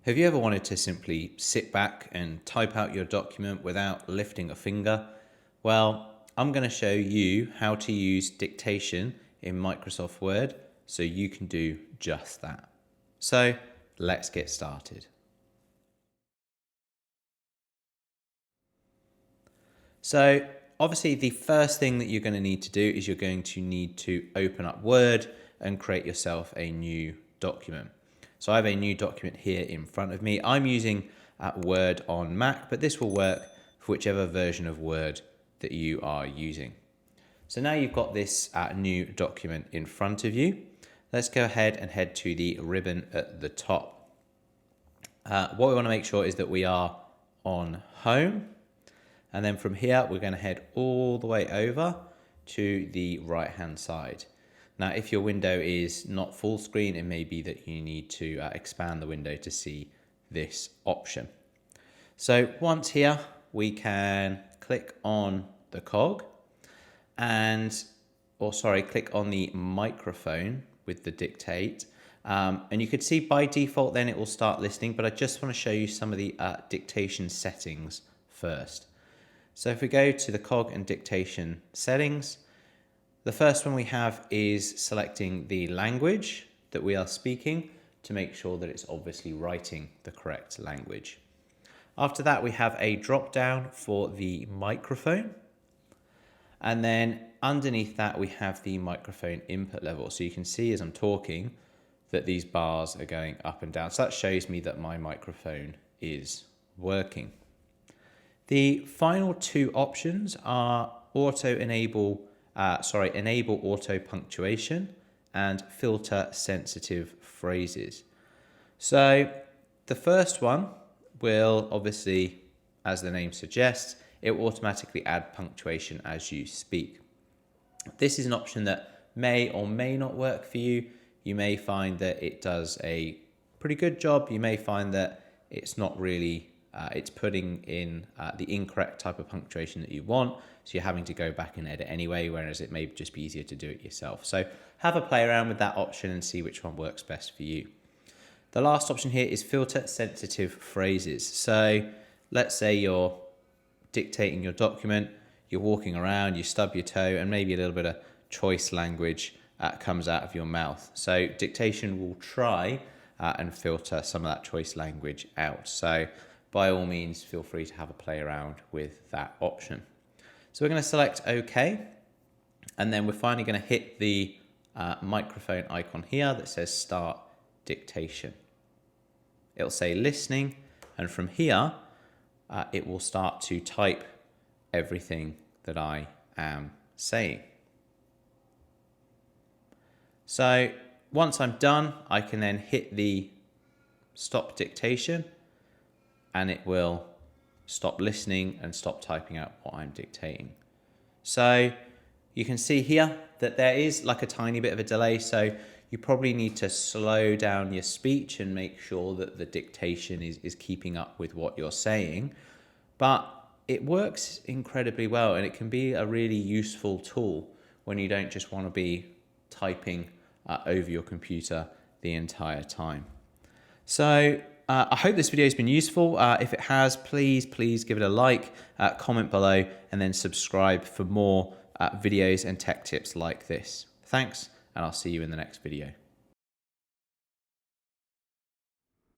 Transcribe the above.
Have you ever wanted to simply sit back and type out your document without lifting a finger? Well, I'm going to show you how to use dictation in Microsoft Word so you can do just that. So let's get started. So obviously the first thing that you're going to need to do is you're going to need to open up Word and create yourself a new document. So I have a new document here in front of me. I'm using Word on Mac, but this will work for whichever version of Word that you are using. So now you've got this new document in front of you. Let's go ahead and head to the ribbon at the top. What we want to make sure is that we are on Home. And then from here, we're going to head all the way over to the right-hand side. Now, if your window is not full screen, it may be that you need to expand the window to see this option. So once here, we can click on the cog click on the microphone with the dictate. And you could see by default, then it will start listening, but I just want to show you some of the dictation settings first. So if we go to the cog and dictation settings, the first one we have is selecting the language that we are speaking to make sure that it's obviously writing the correct language. After that, we have a drop down for the microphone. And then underneath that, we have the microphone input level. So you can see as I'm talking that these bars are going up and down. So that shows me that my microphone is working. The final two options are enable auto punctuation and filter sensitive phrases. So the first one will obviously, as the name suggests, it will automatically add punctuation as you speak. This is an option that may or may not work for you. You may find that it does a pretty good job. You may find that it's not really it's putting in the incorrect type of punctuation that you want, so you're having to go back and edit anyway, whereas it may just be easier to do it yourself. So have a play around with that option and see which one works best for you. The last option here is filter sensitive phrases. So let's say you're dictating your document, you're walking around, you stub your toe, and maybe a little bit of choice language comes out of your mouth. So dictation will try and filter some of that choice language out. So by all means, feel free to have a play around with that option. So we're going to select OK, and then we're finally going to hit the microphone icon here that says Start Dictation. It'll say listening, and from here, it will start to type everything that I am saying. So once I'm done, I can then hit the Stop Dictation, and it will stop listening and stop typing out what I'm dictating. So you can see here that there is like a tiny bit of a delay, so you probably need to slow down your speech and make sure that the dictation is keeping up with what you're saying. But it works incredibly well, and it can be a really useful tool when you don't just want to be typing over your computer the entire time. So I hope this video has been useful. If it has, please give it a like, comment below, and then subscribe for more videos and tech tips like this. Thanks, and I'll see you in the next video.